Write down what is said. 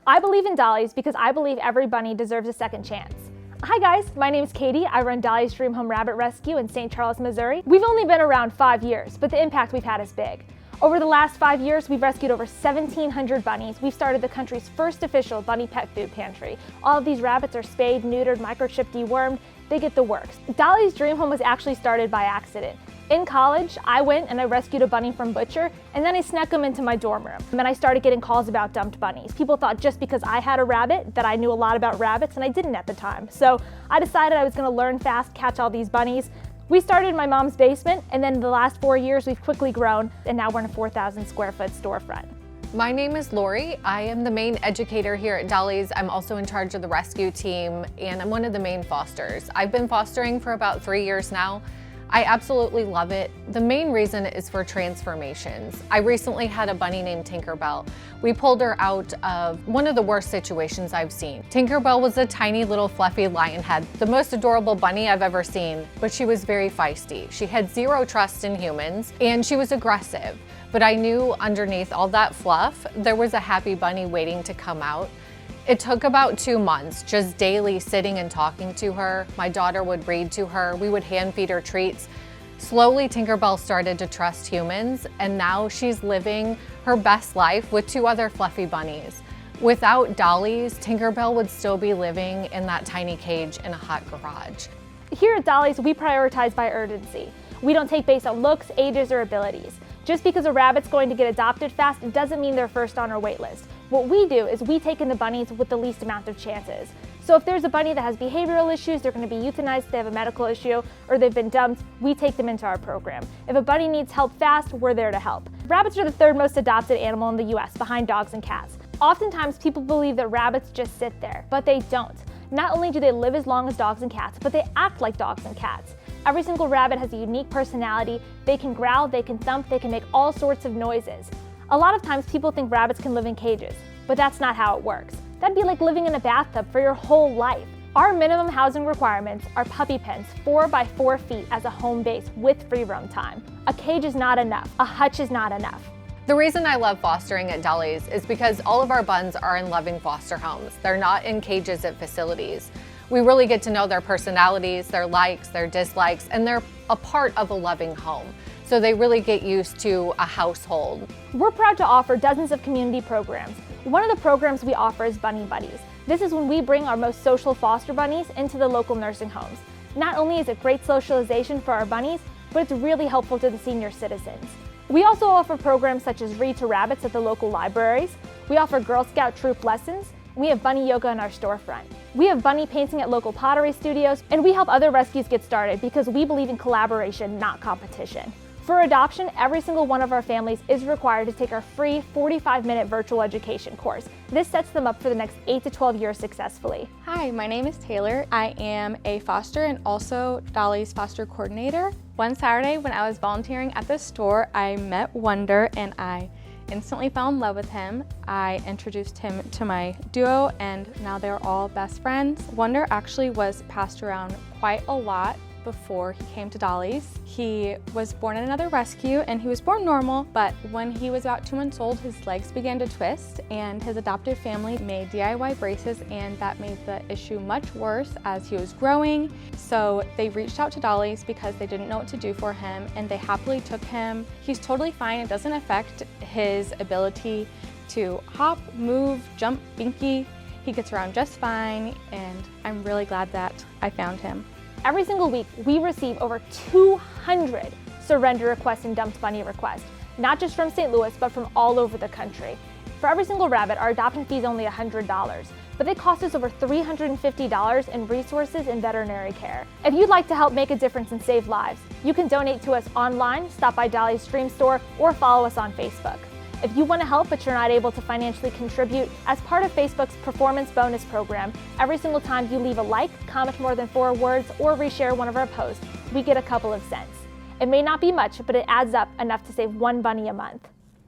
I believe in Dolly's because I believe every bunny deserves a second chance. Hi guys, my name is Katie. I run Dolly's Dream Home Rabbit Rescue in St. Charles, Missouri. We've only been around 5 years, but the impact we've had is big. Over the last 5 years, we've rescued over 1,700 bunnies. We've started the country's first official bunny pet food pantry. All of these rabbits are spayed, neutered, microchipped, dewormed. They get the works. Dolly's Dream Home was actually started by accident. In college, I went and I rescued a bunny from butcher, and then I snuck him into my dorm room. And then I started getting calls about dumped bunnies. People thought just because I had a rabbit that I knew a lot about rabbits, and I didn't at the time. So I decided I was gonna learn fast, catch all these bunnies. We started in my mom's basement, and then the last 4 years we've quickly grown, and now we're in a 4,000 square foot storefront. My name is Lori. I am the main educator here at Dolly's. I'm also in charge of the rescue team, and I'm one of the main fosters. I've been fostering for about 3 years now. I absolutely love it. The main reason is for transformations. I recently had a bunny named Tinkerbell. We pulled her out of one of the worst situations I've seen. Tinkerbell was a tiny little fluffy lion head, the most adorable bunny I've ever seen, but she was very feisty. She had zero trust in humans, and she was aggressive. But I knew underneath all that fluff, there was a happy bunny waiting to come out. It took about 2 months, just daily sitting and talking to her. My daughter would read to her. We would hand feed her treats. Slowly, Tinkerbell started to trust humans, and now she's living her best life with 2 other fluffy bunnies. Without Dolly's, Tinkerbell would still be living in that tiny cage in a hot garage. Here at Dolly's, we prioritize by urgency. We don't take based on looks, ages, or abilities. Just because a rabbit's going to get adopted fast doesn't mean they're first on our wait list. What we do is we take in the bunnies with the least amount of chances. So if there's a bunny that has behavioral issues, they're going to be euthanized, they have a medical issue, or they've been dumped, we take them into our program. If a bunny needs help fast, we're there to help. Rabbits are the 3rd most adopted animal in the US, behind dogs and cats. Oftentimes people believe that rabbits just sit there, but they don't. Not only do they live as long as dogs and cats, but they act like dogs and cats. Every single rabbit has a unique personality. They can growl, they can thump, they can make all sorts of noises. A lot of times people think rabbits can live in cages, but that's not how it works. That'd be like living in a bathtub for your whole life. Our minimum housing requirements are puppy pens 4 by 4 feet as a home base with free roam time. A cage is not enough. A hutch is not enough. The reason I love fostering at Dolly's is because all of our buns are in loving foster homes. They're not in cages at facilities. We really get to know their personalities, their likes, their dislikes, and they're a part of a loving home. So they really get used to a household. We're proud to offer dozens of community programs. One of the programs we offer is Bunny Buddies. This is when we bring our most social foster bunnies into the local nursing homes. Not only is it great socialization for our bunnies, but it's really helpful to the senior citizens. We also offer programs such as Read to Rabbits at the local libraries. We offer Girl Scout troop lessons. We have bunny yoga in our storefront. We have bunny painting at local pottery studios, and we help other rescues get started because we believe in collaboration, not competition. For adoption, every single one of our families is required to take our free 45-minute virtual education course. This sets them up for the next 8 to 12 years successfully. Hi, my name is Taylor. I am a foster and also Dolly's foster coordinator. One Saturday when I was volunteering at the store, I met Wonder and I instantly fell in love with him. I introduced him to my duo and now they're all best friends. Wonder actually was passed around quite a lot before he came to Dolly's. He was born in another rescue and he was born normal, but when he was about 2 months old, his legs began to twist and his adoptive family made DIY braces, and that made the issue much worse as he was growing. So they reached out to Dolly's because they didn't know what to do for him, and they happily took him. He's totally fine. It doesn't affect his ability to hop, move, jump, binky. He gets around just fine, and I'm really glad that I found him. Every single week, we receive over 200 surrender requests and dumped bunny requests, not just from St. Louis, but from all over the country. For every single rabbit, our adoption fee is only $100, but they cost us over $350 in resources and veterinary care. If you'd like to help make a difference and save lives, you can donate to us online, stop by Dolly's Stream Store, or follow us on Facebook. If you want to help but you're not able to financially contribute, as part of Facebook's Performance Bonus program, every single time you leave a like, comment more than 4 words, or reshare one of our posts, we get a couple of cents. It may not be much, but it adds up enough to save 1 bunny a month.